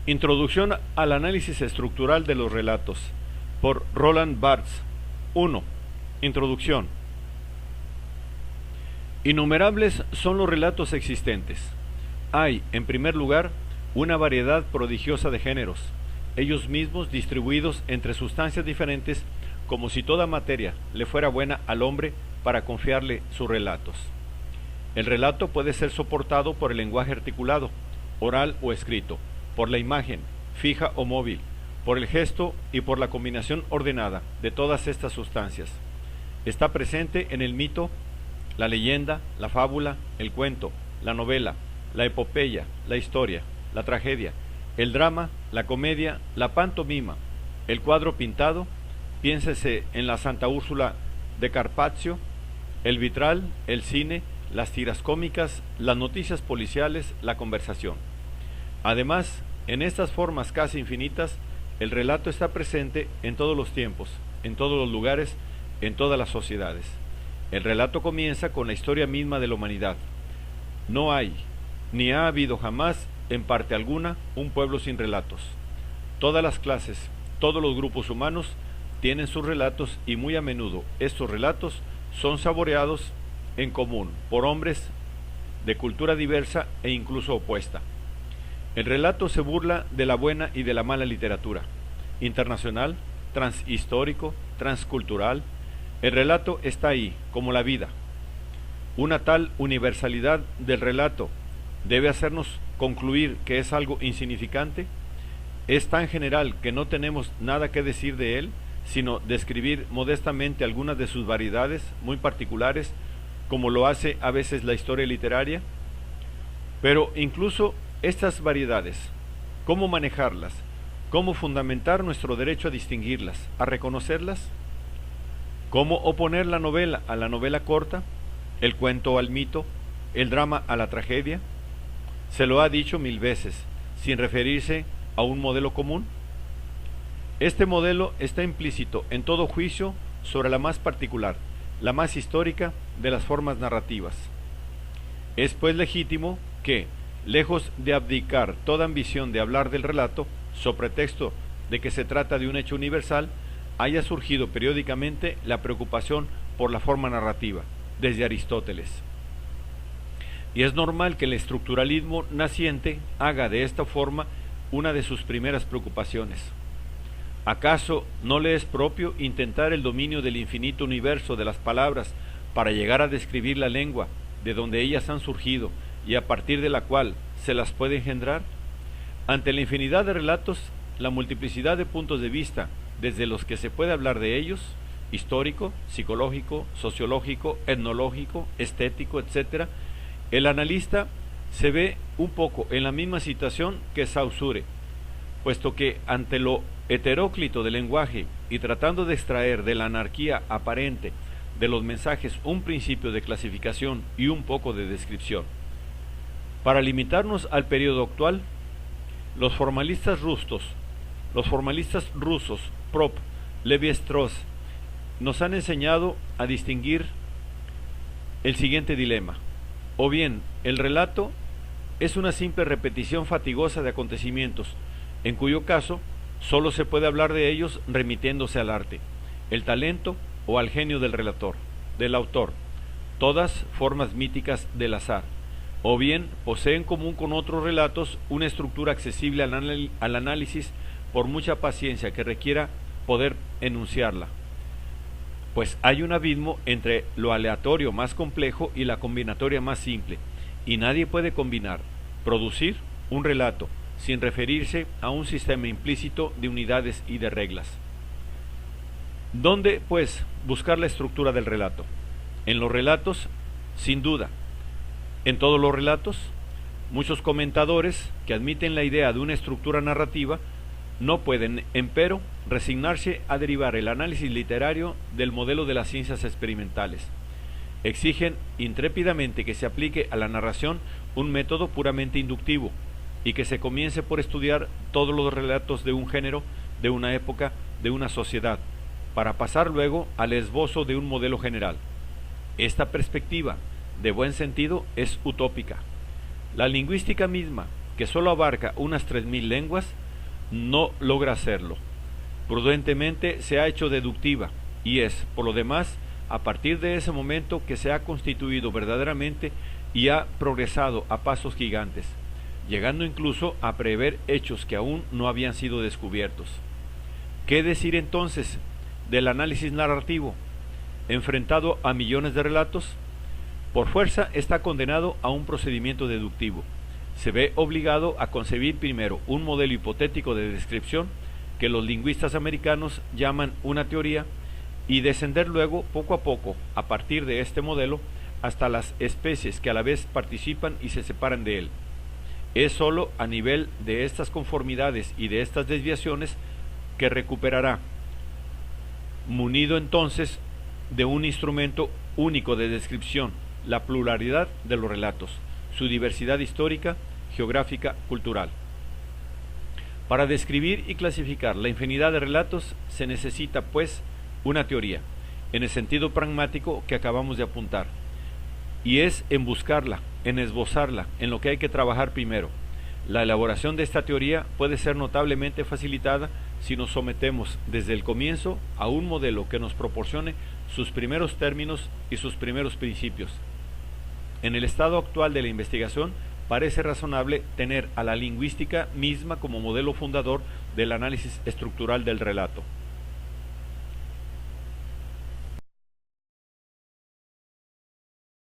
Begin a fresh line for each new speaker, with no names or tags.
Introducción al análisis estructural de los relatos, por Roland Barthes. 1. Introducción. Innumerables son los relatos existentes. Hay, en primer lugar, una variedad prodigiosa de géneros, ellos mismos distribuidos entre sustancias diferentes, como si toda materia le fuera buena al hombre para confiarle sus relatos. El relato puede ser soportado por el lenguaje articulado, oral o escrito, por la imagen, fija o móvil, por el gesto y por la combinación ordenada de todas estas sustancias. Está presente en el mito, la leyenda, la fábula, el cuento, la novela, la epopeya, la historia, la tragedia, el drama, la comedia, la pantomima, el cuadro pintado, piénsese en la Santa Úrsula de Carpaccio, el vitral, el cine, las tiras cómicas, las noticias policiales, la conversación. Además, en estas formas casi infinitas, el relato está presente en todos los tiempos, en todos los lugares, en todas las sociedades. El relato comienza con la historia misma de la humanidad. No hay, ni ha habido jamás, en parte alguna, un pueblo sin relatos. Todas las clases, todos los grupos humanos tienen sus relatos y muy a menudo estos relatos son saboreados en común por hombres de cultura diversa e incluso opuesta. El relato se burla de la buena y de la mala literatura, internacional, transhistórico, transcultural. El relato está ahí, como la vida. Una tal universalidad del relato debe hacernos concluir que es algo insignificante. Es tan general que no tenemos nada que decir de él, sino describir modestamente algunas de sus variedades muy particulares, como lo hace a veces la historia literaria. Pero incluso estas variedades, ¿cómo manejarlas? ¿Cómo fundamentar nuestro derecho a distinguirlas, a reconocerlas? ¿Cómo oponer la novela a la novela corta, el cuento al mito, el drama a la tragedia? Se lo ha dicho 1000 veces, sin referirse a un modelo común. Este modelo está implícito en todo juicio sobre la más particular, la más histórica de las formas narrativas. Es pues legítimo que, lejos de abdicar toda ambición de hablar del relato, so pretexto de que se trata de un hecho universal, haya surgido periódicamente la preocupación por la forma narrativa, desde Aristóteles. Y es normal que el estructuralismo naciente haga de esta forma una de sus primeras preocupaciones. ¿Acaso no le es propio intentar el dominio del infinito universo de las palabras para llegar a describir la lengua de donde ellas han surgido y a partir de la cual se las puede engendrar? Ante la infinidad de relatos, la multiplicidad de puntos de vista desde los que se puede hablar de ellos, histórico, psicológico, sociológico, etnológico, estético, etc., el analista se ve un poco en la misma situación que Saussure, puesto que ante lo heteróclito del lenguaje y tratando de extraer de la anarquía aparente de los mensajes un principio de clasificación y un poco de descripción. Para limitarnos al periodo actual, los formalistas rusos, Prop, Levi-Strauss, nos han enseñado a distinguir el siguiente dilema. O bien, el relato es una simple repetición fatigosa de acontecimientos, en cuyo caso solo se puede hablar de ellos remitiéndose al arte, el talento o al genio del relator, del autor, todas formas míticas del azar. O bien posee en común con otros relatos una estructura accesible al análisis por mucha paciencia que requiera poder enunciarla. Pues hay un abismo entre lo aleatorio más complejo y la combinatoria más simple, y nadie puede combinar, producir un relato, sin referirse a un sistema implícito de unidades y de reglas. ¿Dónde, pues, buscar la estructura del relato? En los relatos, sin duda. En todos los relatos, muchos comentadores que admiten la idea de una estructura narrativa no pueden, empero, resignarse a derivar el análisis literario del modelo de las ciencias experimentales. Exigen intrépidamente que se aplique a la narración un método puramente inductivo y que se comience por estudiar todos los relatos de un género, de una época, de una sociedad, para pasar luego al esbozo de un modelo general. Esta perspectiva, de buen sentido, es utópica. La lingüística misma, que solo abarca unas 3000 lenguas, no logra hacerlo. Prudentemente se ha hecho deductiva, y es, por lo demás, a partir de ese momento que se ha constituido verdaderamente y ha progresado a pasos gigantes, llegando incluso a prever hechos que aún no habían sido descubiertos. ¿Qué decir entonces del análisis narrativo? Enfrentado a millones de relatos, por fuerza está condenado a un procedimiento deductivo. Se ve obligado a concebir primero un modelo hipotético de descripción que los lingüistas americanos llaman una teoría, y descender luego poco a poco a partir de este modelo hasta las especies que a la vez participan y se separan de él. Es sólo a nivel de estas conformidades y de estas desviaciones que recuperará, munido entonces de un instrumento único de descripción, la pluralidad de los relatos, su diversidad histórica, geográfica, cultural. Para describir y clasificar la infinidad de relatos se necesita, pues, una teoría, en el sentido pragmático que acabamos de apuntar, y es en buscarla, en esbozarla, en lo que hay que trabajar primero. La elaboración de esta teoría puede ser notablemente facilitada si nos sometemos desde el comienzo a un modelo que nos proporcione sus primeros términos y sus primeros principios. En el estado actual de la investigación, parece razonable tener a la lingüística misma como modelo fundador del análisis estructural del relato.